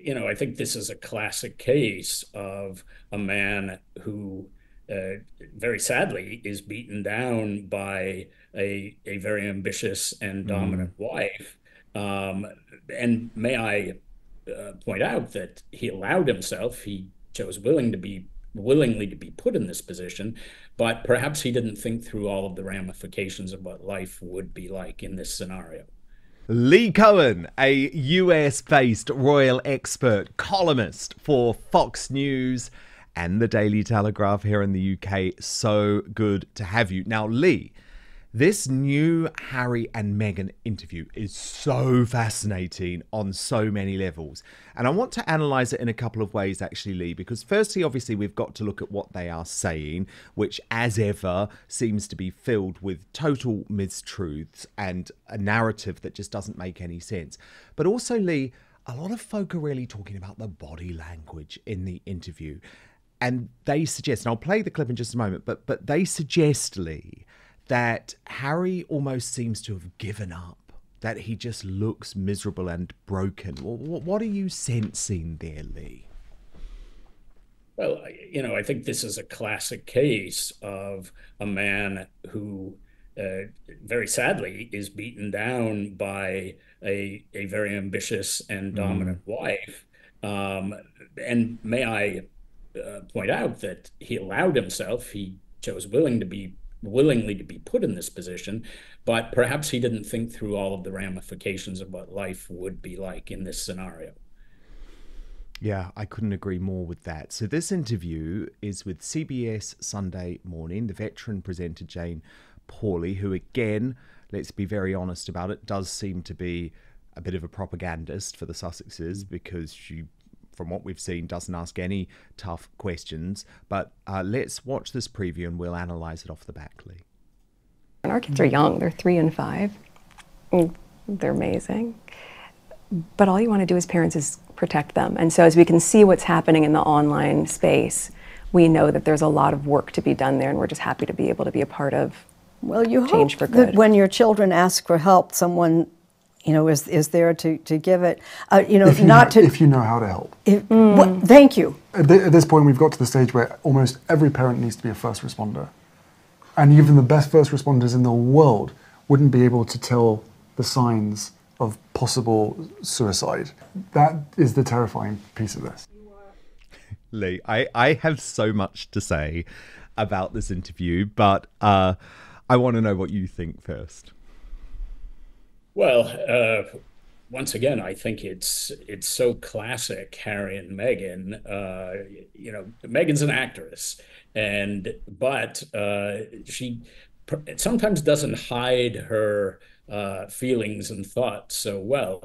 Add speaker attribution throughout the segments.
Speaker 1: I think this is a classic case of a man who, very sadly, is beaten down by a very ambitious and
Speaker 2: Mm.
Speaker 1: dominant wife. Um, and may I point out that he allowed himself, he chose willingly to be put in this position, but perhaps he didn't think through all of the ramifications of what life would be like in this scenario.
Speaker 2: Lee Cohen, a US based royal expert, columnist for Fox News and the Daily Telegraph here in the UK. So good to have you. Now, Lee, this new Harry and Meghan interview is so fascinating on so many levels. And I want to analyse it in a couple of ways, actually, Lee, because firstly, obviously, we've got to look at what they are saying, which, as ever, seems to be filled with total mistruths and a narrative that just doesn't make any sense. But also, Lee, a lot of folk are really talking about the body language in the interview. And they suggest, and I'll play the clip in just a moment, but they suggest, Lee, that Harry almost seems to have given up, that he just looks miserable and broken. What are you sensing there, Lee?
Speaker 1: Well, I think this is a classic case of a man who, very sadly, is beaten down by a very ambitious and
Speaker 2: Mm.
Speaker 1: dominant wife. And may I point out that he allowed himself, he chose willingly to be put in this position, but perhaps he didn't think through all of the ramifications of what life would be like in this scenario.
Speaker 2: Yeah, I couldn't agree more with that. So this interview is with CBS Sunday Morning, the veteran presenter Jane Pauley, who again, let's be very honest about it, does seem to be a bit of a propagandist for the Sussexes because she, from what we've seen, doesn't ask any tough questions. But let's watch this preview and we'll analyse it off the back, Lee.
Speaker 3: And our kids are young, they're 3 and 5. They're amazing. But all you want to do as parents is protect them. And so as we can see what's happening in the online space, we know that there's a lot of work to be done there, and we're just happy to be able to be a part of
Speaker 4: Well, you
Speaker 3: change
Speaker 4: hope
Speaker 3: for
Speaker 4: that
Speaker 3: good.
Speaker 4: when your children ask for help, someone, is there to give it.
Speaker 5: If you know how to help.
Speaker 4: Thank you.
Speaker 5: At this point, we've got to the stage where almost every parent needs to be a first responder. And even the best first responders in the world wouldn't be able to tell the signs of possible suicide. That is the terrifying piece of this.
Speaker 2: Lee, I have so much to say about this interview, but I want to know what you think first.
Speaker 1: Well, once again, I think it's so classic Harry and Meghan. Meghan's an actress, but she sometimes doesn't hide her feelings and thoughts so well.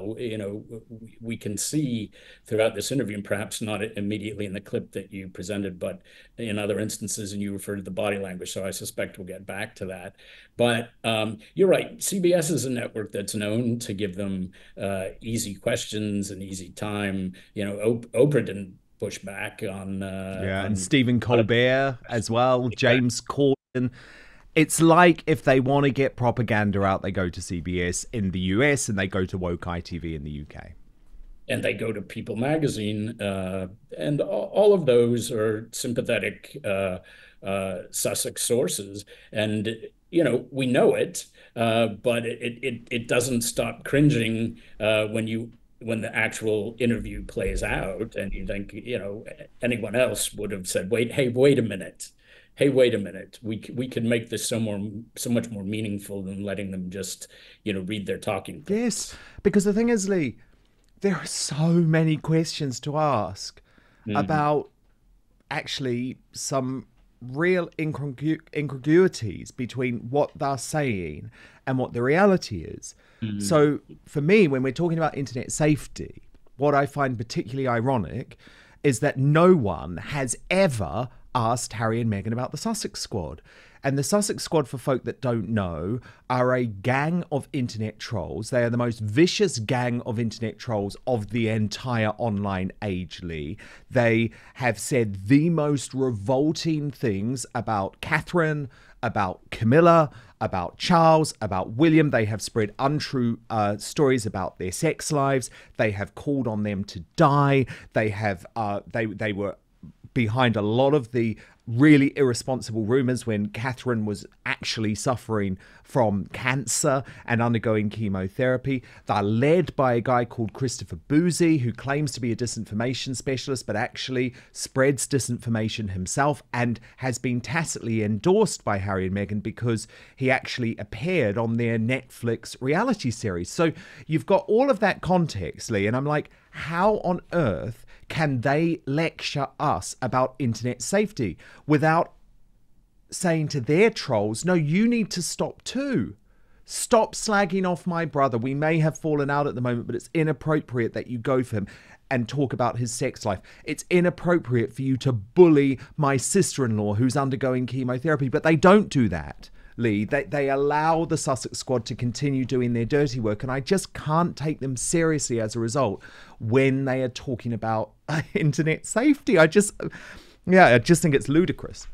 Speaker 1: We can see throughout this interview, and perhaps not immediately in the clip that you presented, but in other instances, and you referred to the body language, so I suspect we'll get back to that. But you're right, CBS is a network that's known to give them easy questions and easy time. Oprah didn't push back on
Speaker 2: and Stephen Colbert as well, James Corden. It's like if they want to get propaganda out, they go to CBS in the US and they go to Woke ITV in the UK.
Speaker 1: And they go to People magazine, and all of those are sympathetic Sussex sources. And, we know it, but it doesn't stop cringing when the actual interview plays out, and you think, anyone else would have said, wait a minute. Hey, wait a minute. We could make this so much more meaningful than letting them just, read their talking points.
Speaker 2: Yes, because the thing is, Lee, there are so many questions to ask about actually some real incongruities between what they're saying and what the reality is. So for me, when we're talking about internet safety, what I find particularly ironic is that no one has ever asked Harry and Meghan about the Sussex Squad. And the Sussex Squad, for folk that don't know, are a gang of internet trolls. They are the most vicious gang of internet trolls of the entire online age, Lee. They have said the most revolting things about Catherine, about Camilla, about Charles, about William. They have spread untrue stories about their sex lives. They have called on them to die. They have they were behind a lot of the really irresponsible rumours when Catherine was actually suffering from cancer and undergoing chemotherapy. They're led by a guy called Christopher Boozy, who claims to be a disinformation specialist, but actually spreads disinformation himself and has been tacitly endorsed by Harry and Meghan because he actually appeared on their Netflix reality series. So you've got all of that context, Lee, and I'm like, how on earth can they lecture us about internet safety without saying to their trolls, no, you need to stop too. Stop slagging off my brother. We may have fallen out at the moment, but it's inappropriate that you go for him and talk about his sex life. It's inappropriate for you to bully my sister-in-law who's undergoing chemotherapy, but they don't do that. Lee, they allow the Sussex Squad to continue doing their dirty work, and I just can't take them seriously as a result when they are talking about internet safety. I just think it's ludicrous.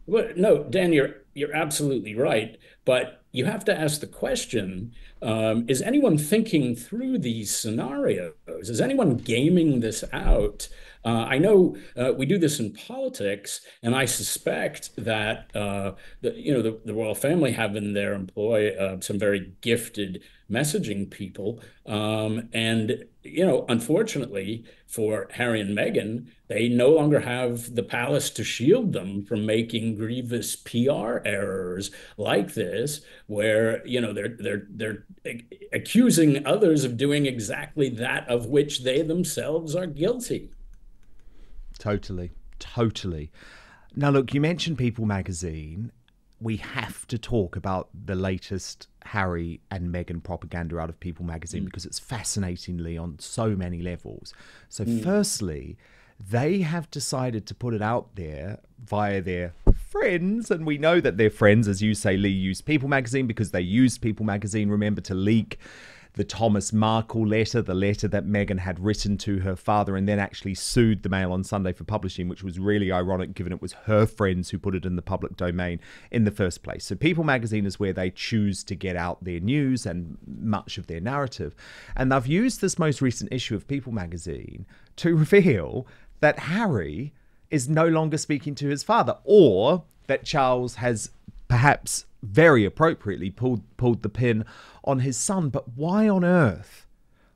Speaker 1: Well, no, Dan, you're absolutely right, but you have to ask the question: is anyone thinking through these scenarios? Is anyone gaming this out? I know we do this in politics, and I suspect that the royal family have in their employ some very gifted messaging people, and unfortunately for Harry and Meghan, they no longer have the palace to shield them from making grievous PR errors like this, where they're accusing others of doing exactly that of which they themselves are guilty.
Speaker 2: Totally. Now, look, you mentioned People magazine. We have to talk about the latest Harry and Meghan propaganda out of People magazine because it's fascinatingly on so many levels. So firstly, they have decided to put it out there via their friends, and we know that their friends, as you say, Lee, use People magazine because they used People magazine, remember, to leak the Thomas Markle letter, the letter that Meghan had written to her father and then actually sued the Mail on Sunday for publishing, which was really ironic given it was her friends who put it in the public domain in the first place. So People magazine is where they choose to get out their news and much of their narrative. And they've used this most recent issue of People magazine to reveal that Harry is no longer speaking to his father, or that Charles has perhaps very appropriately pulled the pin on his son. But why on earth,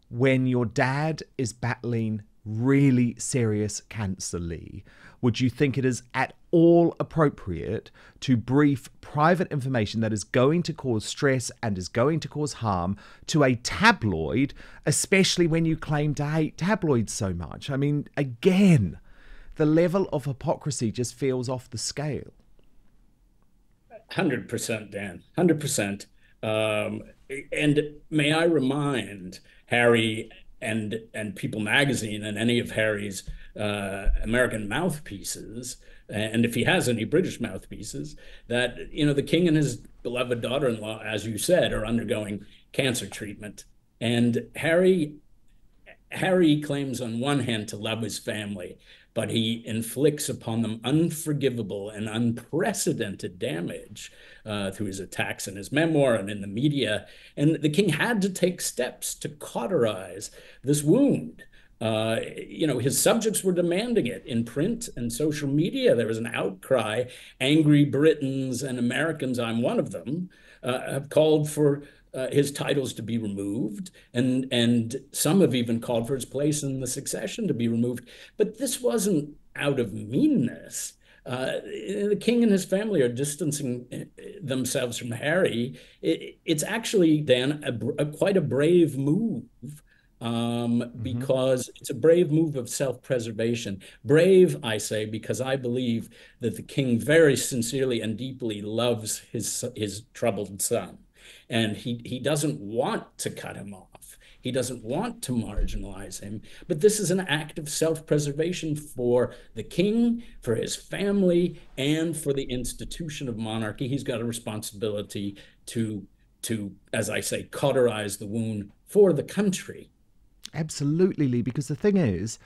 Speaker 2: when your dad is battling really serious cancer, Lee, would you think it is at all appropriate to brief private information that is going to cause stress and is going to cause harm to a tabloid, especially when you claim to hate tabloids so much? I mean, again, the level of hypocrisy just feels off the scale.
Speaker 1: 100%, Dan, 100%. And may I remind Harry and People magazine and any of Harry's American mouthpieces, and if he has any British mouthpieces, that the king and his beloved daughter-in-law, as you said, are undergoing cancer treatment. And Harry claims on one hand to love his family, but he inflicts upon them unforgivable and unprecedented damage through his attacks in his memoir and in the media. And the king had to take steps to cauterize this wound. His subjects were demanding it in print and social media. There was an outcry. Angry Britons and Americans, I'm one of them, have called for his titles to be removed, and some have even called for his place in the succession to be removed. But this wasn't out of meanness. The king and his family are distancing themselves from Harry. It's actually, Dan, quite a brave move, because it's a brave move of self-preservation. Brave, I say, because I believe that the king very sincerely and deeply loves his troubled son. And he doesn't want to cut him off. He doesn't want to marginalize him. But this is an act of self-preservation for the king, for his family, and for the institution of monarchy. He's got a responsibility to as I say, cauterize the wound for the country.
Speaker 2: Absolutely, Lee, because the thing is,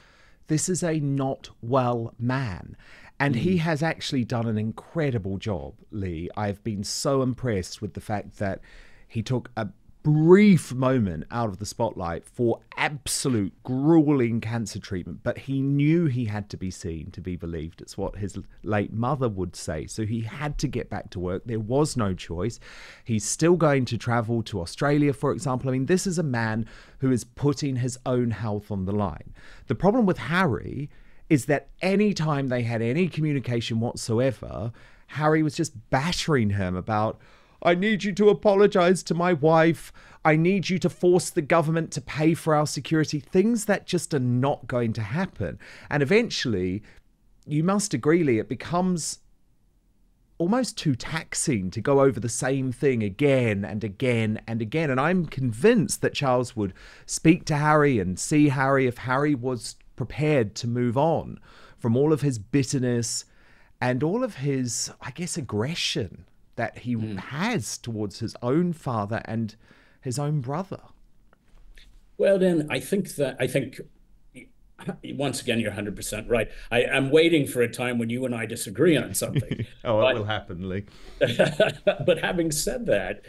Speaker 2: this is a not well man. And he has actually done an incredible job, Lee. I've been so impressed with the fact that he took a brief moment out of the spotlight for absolute grueling cancer treatment, but he knew he had to be seen to be believed. It's what his late mother would say. So he had to get back to work. There was no choice. He's still going to travel to Australia, for example. I mean, this is a man who is putting his own health on the line. The problem with Harry is that any time they had any communication whatsoever, Harry was just battering him about, I need you to apologize to my wife. I need you to force the government to pay for our security. Things that just are not going to happen. And eventually, you must agree, Lee, it becomes almost too taxing to go over the same thing again and again and again. And I'm convinced that Charles would speak to Harry and see Harry if Harry was prepared to move on from all of his bitterness and all of his, I guess, aggression that he has towards his own father and his own brother.
Speaker 1: Well, then I think once again, you're 100% right. I'm waiting for a time when you and I disagree on something.
Speaker 2: Oh, it will happen, Lee.
Speaker 1: But having said that,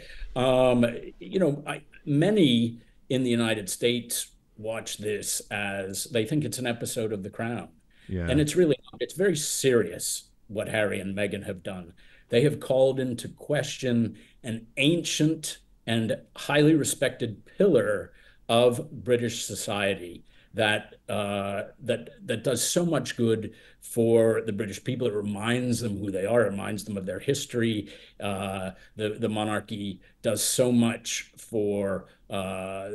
Speaker 1: many in the United States watch this as they think it's an episode of The Crown.
Speaker 2: Yeah.
Speaker 1: And it's very serious what Harry and Meghan have done. They have called into question an ancient and highly respected pillar of British society that does so much good for the British people. It reminds them who they are, it reminds them of their history. The monarchy does so much for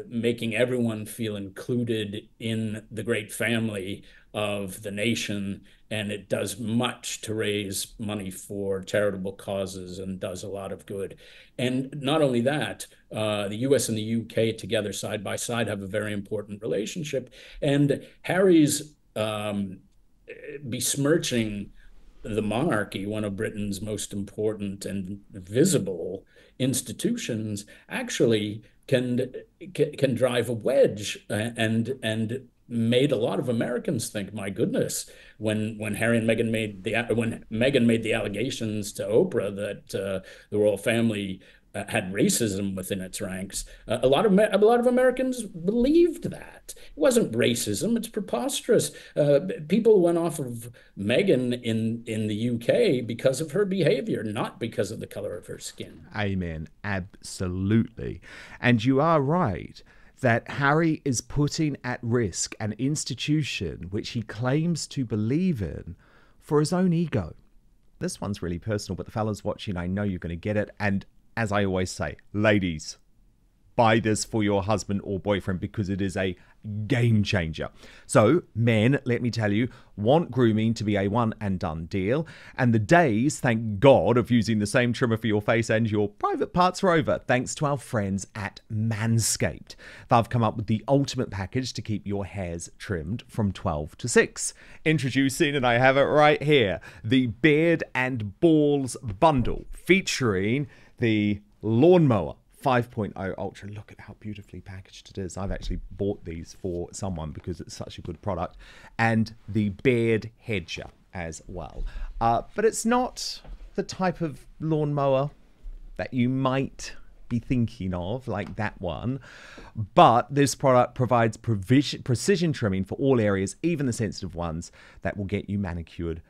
Speaker 1: making everyone feel included in the great family of the nation, and it does much to raise money for charitable causes and does a lot of good. And not only that, the US and the UK together side by side have a very important relationship. And Harry's besmirching the monarchy, one of Britain's most important and visible institutions, actually can drive a wedge and made a lot of Americans think, my goodness, when Harry and Meghan when Meghan made the allegations to Oprah that the royal family had racism within its ranks, a lot of Americans believed that. It wasn't racism, it's preposterous. People went off of Meghan in the UK because of her behavior, not because of the color of her skin.
Speaker 2: Amen. Absolutely. And you are right that Harry is putting at risk an institution which he claims to believe in for his own ego. This one's really personal, but the fellas watching, I know you're going to get it. And as I always say, ladies, buy this for your husband or boyfriend because it is a game changer. So men, let me tell you, want grooming to be a one and done deal. And the days, thank God, of using the same trimmer for your face and your private parts are over, thanks to our friends at Manscaped. They've come up with the ultimate package to keep your hairs trimmed from 12 to 6. Introducing, and I have it right here, the Beard and Balls Bundle, featuring the Lawnmower 5.0 Ultra. Look at how beautifully packaged it is. I've actually bought these for someone because it's such a good product. And the Beard Hedger as well. But it's not the type of lawnmower that you might be thinking of, like that one. But this product provides precision trimming for all areas, even the sensitive ones, that will get you manicured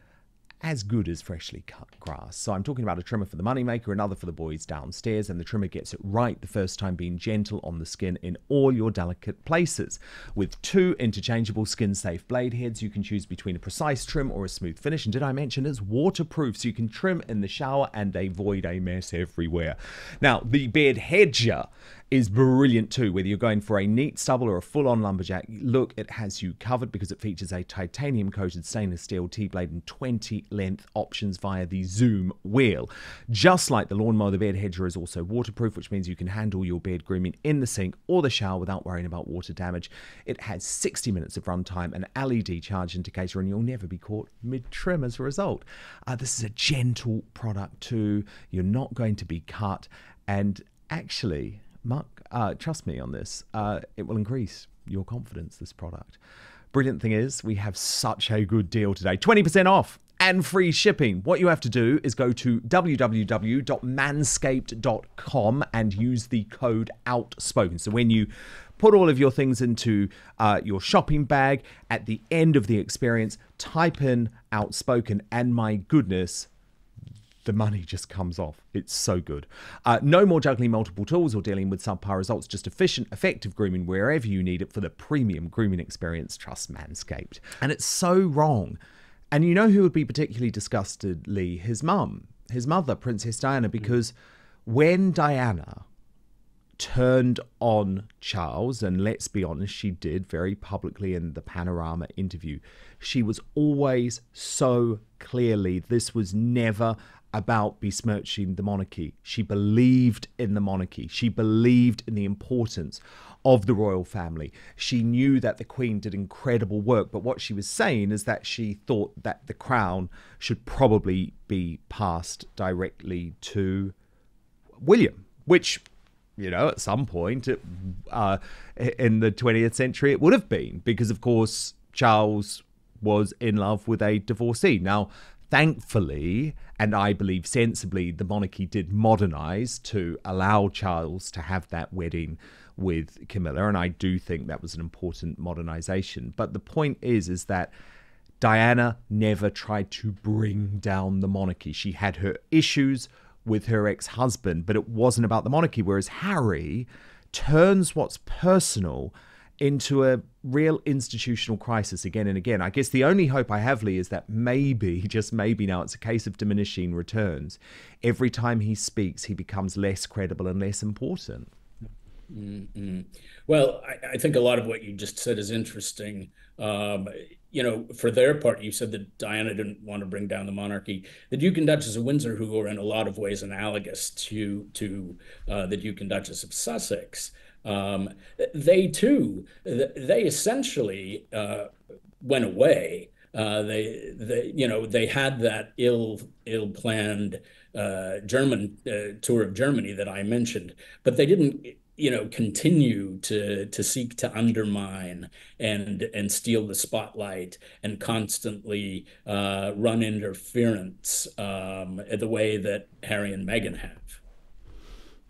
Speaker 2: as good as freshly cut grass. So I'm talking about a trimmer for the moneymaker, another for the boys downstairs, and the trimmer gets it right the first time, being gentle on the skin in all your delicate places. With 2 interchangeable skin-safe blade heads, you can choose between a precise trim or a smooth finish. And did I mention it's waterproof, so you can trim in the shower and avoid a mess everywhere. Now, the Beard Hedger is brilliant too, whether you're going for a neat stubble or a full-on lumberjack look. It has you covered because it features a titanium coated stainless steel T-blade and 20 length options via the zoom wheel. Just like the lawnmower, the Beard Hedger is also waterproof, which means you can handle your beard grooming in the sink or the shower without worrying about water damage. It has 60 minutes of runtime, an LED charge indicator, and you'll never be caught mid-trim as a result. This is a gentle product too. You're not going to be cut, and actually, Mark, trust me on this, it will increase your confidence, this product. Brilliant thing is, we have such a good deal today. 20% off and free shipping. What you have to do is go to www.manscaped.com and use the code OUTSPOKEN. So when you put all of your things into your shopping bag, at the end of the experience, type in Outspoken, and my goodness, the money just comes off. It's so good. No more juggling multiple tools or dealing with subpar results. Just efficient, effective grooming wherever you need it for the premium grooming experience. Trust Manscaped. And it's so wrong. And you know who would be particularly disgusted, Lee? His mum, his mother, Princess Diana, because when Diana turned on Charles, and let's be honest, she did very publicly in the Panorama interview, she was always so clearly, this was never about besmirching the monarchy. She believed in the monarchy. She believed in the importance of the royal family. She knew that the Queen did incredible work, but what she was saying is that she thought that the crown should probably be passed directly to William, which, you know, at some point in the 20th century it would have been, because of course Charles was in love with a divorcee. Now, thankfully, and I believe sensibly, the monarchy did modernise to allow Charles to have that wedding with Camilla, and I do think that was an important modernisation. But the point is that Diana never tried to bring down the monarchy. She had her issues with her ex-husband, but it wasn't about the monarchy, whereas Harry turns what's personal into a real institutional crisis again and again. I guess the only hope I have, Lee, is that maybe, just maybe now, it's a case of diminishing returns. Every time he speaks, he becomes less credible and less important.
Speaker 1: Mm-hmm. Well, I think a lot of what you just said is interesting. You know, for their part, you said that Diana didn't want to bring down the monarchy. The Duke and Duchess of Windsor, who are in a lot of ways analogous to the Duke and Duchess of Sussex, they too, they essentially went away. They had that ill-planned German tour of Germany that I mentioned, but they didn't, continue to seek to undermine and steal the spotlight and constantly run interference the way that Harry and Meghan have.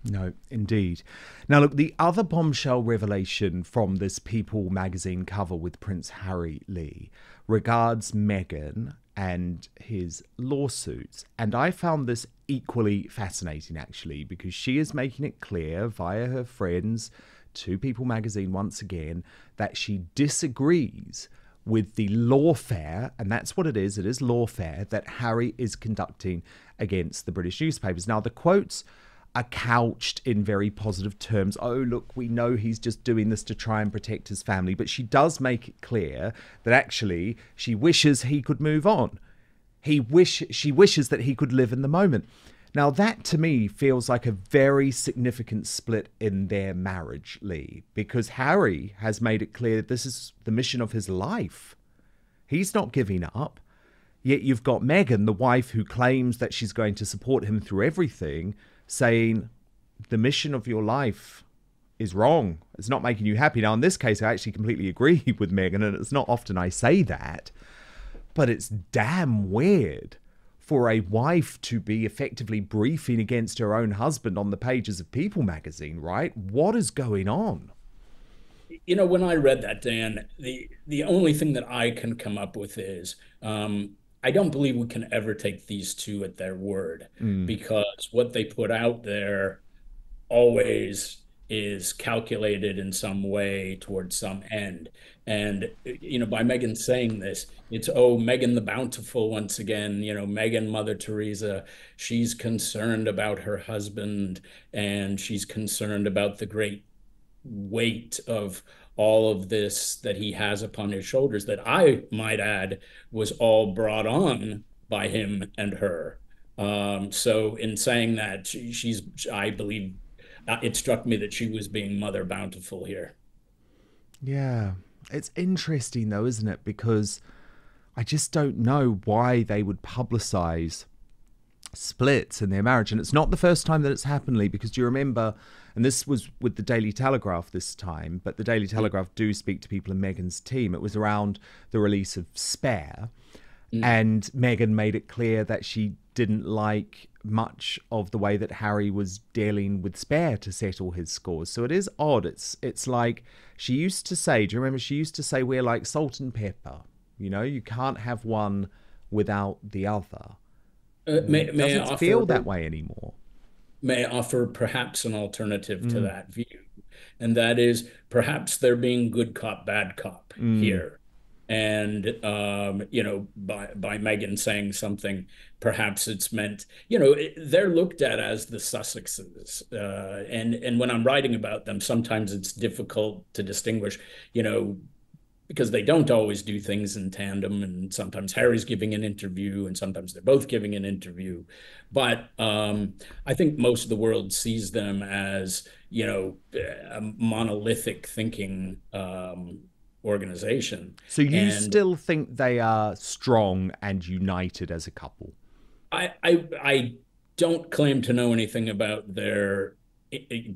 Speaker 2: No, indeed. Now, look, the other bombshell revelation from this People magazine cover with Prince Harry, Lee, regards Meghan and his lawsuits. And I found this equally fascinating, actually, because she is making it clear via her friends to People magazine once again that she disagrees with the lawfare, and that's what it is lawfare, that Harry is conducting against the British newspapers. Now, the quotes are couched in very positive terms. Oh, look, we know he's just doing this to try and protect his family. But she does make it clear that actually she wishes he could move on. She wishes that he could live in the moment. Now, that to me feels like a very significant split in their marriage, Lee, because Harry has made it clear that this is the mission of his life. He's not giving up. Yet you've got Meghan, the wife who claims that she's going to support him through everything, saying the mission of your life is wrong. It's not making you happy. Now, in this case, I actually completely agree with Meghan, and it's not often I say that, but it's damn weird for a wife to be effectively briefing against her own husband on the pages of People magazine, right? What is going on?
Speaker 1: When I read that, Dan, the only thing that I can come up with is I don't believe we can ever take these two at their word, because what they put out there always is calculated in some way towards some end. And, by Meghan saying this, it's, Meghan the Bountiful once again, Meghan Mother Teresa, she's concerned about her husband, and she's concerned about the great weight of all of this that he has upon his shoulders, that I might add was all brought on by him and her. So in saying that, I believe it struck me that she was being Mother Bountiful here.
Speaker 2: Yeah, it's interesting though, isn't it? Because I just don't know why they would publicize splits in their marriage. And it's not the first time that it's happened, Lee, because do you remember, and this was with the Daily Telegraph this time, but the Daily Telegraph do speak to people in Meghan's team. It was around the release of Spare. And Meghan made it clear that she didn't like much of the way that Harry was dealing with Spare to settle his scores. So it is odd. It's like she used to say, do you remember? She used to say, we're like salt and pepper. You know, you can't have one without the other.
Speaker 1: May I
Speaker 2: Doesn't
Speaker 1: offer,
Speaker 2: feel that way anymore.
Speaker 1: may I offer perhaps an alternative to that view? And that is perhaps they're being good cop, bad cop here. And you know, by Meghan saying something, perhaps it's meant, you know, they're looked at as the Sussexes, and when I'm writing about them, sometimes it's difficult to distinguish, you know, because they don't always do things in tandem, and sometimes Harry's giving an interview, and sometimes they're both giving an interview. But I think most of the world sees them as, you know, a monolithic thinking organization.
Speaker 2: So you
Speaker 1: And
Speaker 2: still think they are strong and united as a couple?
Speaker 1: I don't claim to know anything about their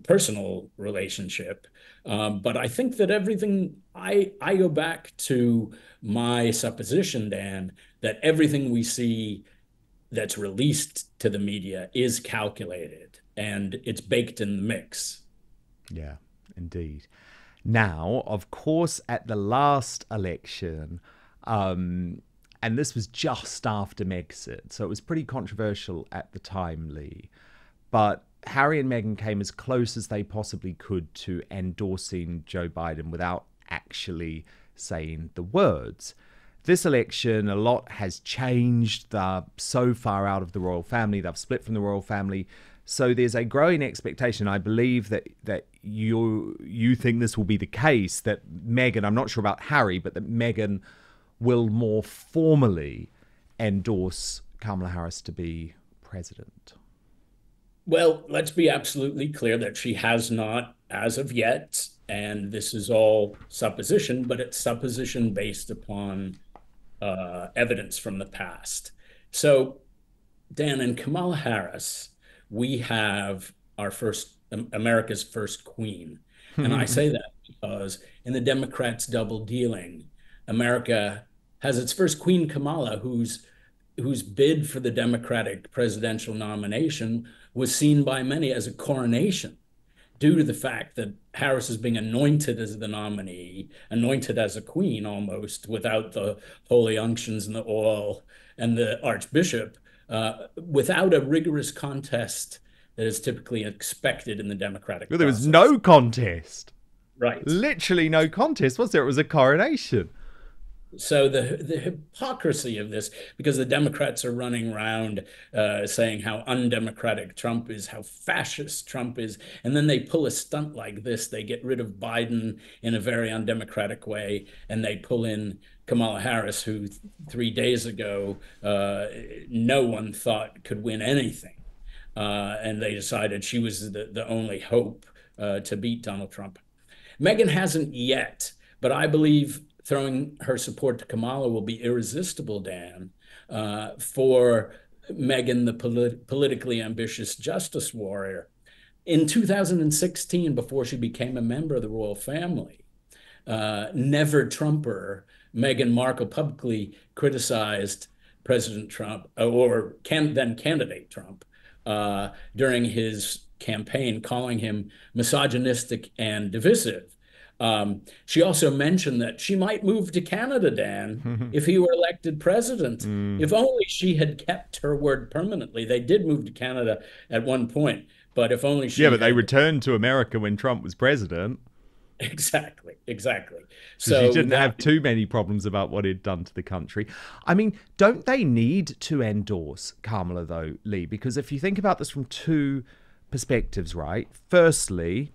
Speaker 1: personal relationship, but I think that everything I go back to my supposition, Dan, that everything we see that's released to the media is calculated and it's baked in the mix.
Speaker 2: Yeah, indeed. Now, of course, at the last election, and this was just after Megxit, so it was pretty controversial at the time, Lee, but Harry and Meghan came as close as they possibly could to endorsing Joe Biden without actually saying the words. This election, a lot has changed. They're so far out of the royal family. They've split from the royal family. So there's a growing expectation, I believe, that you think this will be the case, that Meghan, I'm not sure about Harry, but that Meghan will more formally endorse Kamala Harris to be president.
Speaker 1: Well, let's be absolutely clear that she has not as of yet, and this is all supposition, but it's supposition based upon evidence from the past. So, Dan, and Kamala Harris, we have America's first queen. And I say that because in the Democrats' double dealing, America has its first queen, Kamala, whose bid for the Democratic presidential nomination was seen by many as a coronation, due to the fact that Harris is being anointed as the nominee, anointed as a queen almost, without the holy unctions and the oil and the archbishop, without a rigorous contest that is typically expected in the Democratic process.
Speaker 2: There was no contest.
Speaker 1: Right.
Speaker 2: Literally no contest, was there? It was a coronation.
Speaker 1: So the hypocrisy of this, because the Democrats are running around saying how undemocratic Trump is, how fascist Trump is, and then they pull a stunt like this. They get rid of Biden in a very undemocratic way, and they pull in Kamala Harris, who 3 days ago no one thought could win anything. And they decided she was the only hope to beat Donald Trump. Meghan hasn't yet, but I believe throwing her support to Kamala will be irresistible, Dan, for Meghan, the politically ambitious justice warrior. In 2016, before she became a member of the royal family, never Trumper Meghan Markle publicly criticized President Trump, or then candidate Trump, during his campaign, calling him misogynistic and divisive. She also mentioned that she might move to Canada, Dan, if he were elected president. If only she had kept her word permanently. They did move to Canada at one point, but if only she...
Speaker 2: Yeah, but they returned to America when Trump was president.
Speaker 1: Exactly.
Speaker 2: So she didn't have too many problems about what he'd done to the country. I mean, don't they need to endorse Kamala, though, Lee? Because if you think about this from two perspectives, right? Firstly,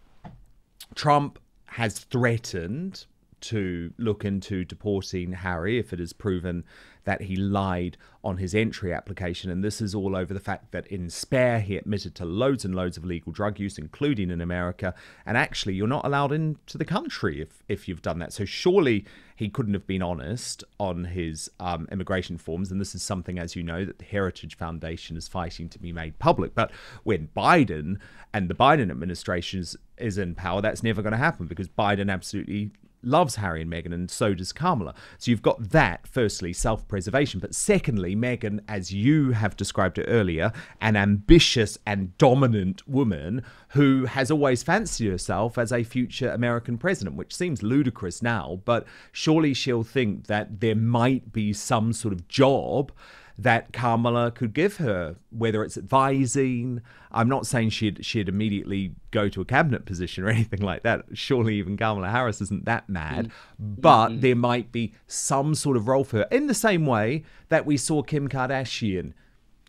Speaker 2: Trump has threatened to look into deporting Harry if it is proven that he lied on his entry application. And this is all over the fact that in Spare, he admitted to loads and loads of illegal drug use, including in America. And actually, you're not allowed into the country if you've done that. So surely he couldn't have been honest on his immigration forms. And this is something, as you know, that the Heritage Foundation is fighting to be made public. But when Biden and the Biden administration is in power, that's never going to happen, because Biden absolutely loves Harry and Meghan, and so does Kamala. So you've got that, firstly, self-preservation. But secondly, Meghan, as you have described it earlier, an ambitious and dominant woman who has always fancied herself as a future American president, which seems ludicrous now, but surely she'll think that there might be some sort of job that Kamala could give her, whether it's advising. I'm not saying she'd immediately go to a cabinet position or anything like that. Surely even Kamala Harris isn't that mad. But there might be some sort of role for her, in the same way that we saw Kim Kardashian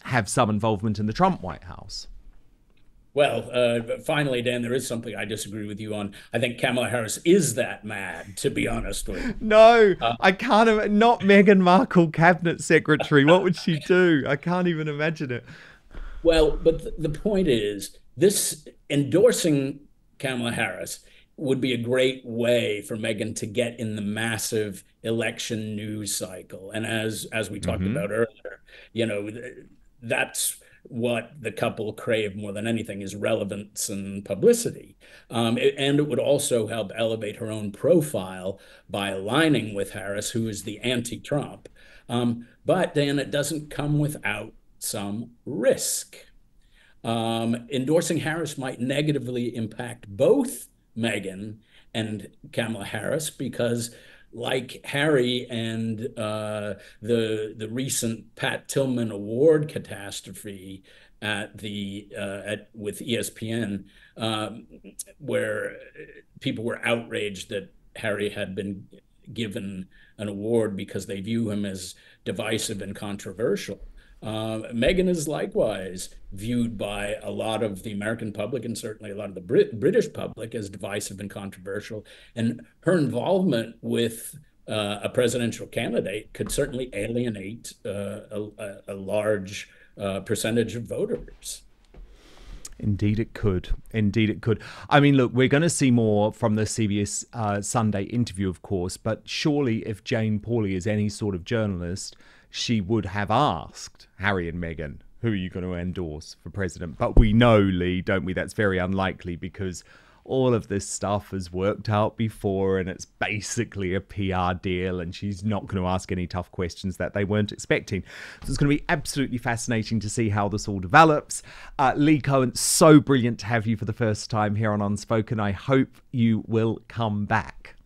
Speaker 2: have some involvement in the Trump White House.
Speaker 1: Well, finally, Dan, there is something I disagree with you on. I think Kamala Harris is that mad, to be honest with you.
Speaker 2: No, I can't. Not Meghan Markle, cabinet secretary. What would she do? I can't even imagine it.
Speaker 1: Well, but the point is, this endorsing Kamala Harris would be a great way for Meghan to get in the massive election news cycle. And as we talked about earlier, you know, that's what the couple crave more than anything, is relevance and publicity. And it would also help elevate her own profile by aligning with Harris, who is the anti-Trump. But then it doesn't come without some risk. Endorsing Harris might negatively impact both Meghan and Kamala Harris, because like Harry and the recent Pat Tillman Award catastrophe with ESPN, where people were outraged that Harry had been given an award because they view him as divisive and controversial. Meghan is likewise viewed by a lot of the American public, and certainly a lot of the British public, as divisive and controversial. And her involvement with a presidential candidate could certainly alienate a large percentage of voters.
Speaker 2: Indeed it could. Indeed it could. I mean, look, we're going to see more from the CBS Sunday interview, of course, but surely if Jane Pauley is any sort of journalist, she would have asked Harry and Meghan, who are you going to endorse for president? But we know, Lee, don't we, that's very unlikely, because all of this stuff has worked out before and it's basically a PR deal, and she's not going to ask any tough questions that they weren't expecting. So it's going to be absolutely fascinating to see how this all develops. Lee Cohen, so brilliant to have you for the first time here on Unspoken. I hope you will come back.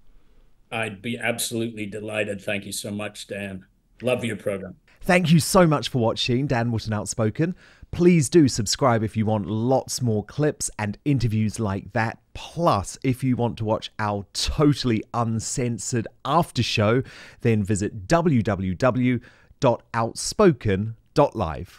Speaker 1: I'd be absolutely delighted. Thank you so much, Dan. Love your program.
Speaker 2: Thank you so much for watching Dan Wootton Outspoken. Please do subscribe if you want lots more clips and interviews like that. Plus, if you want to watch our totally uncensored after show, then visit www.outspoken.live.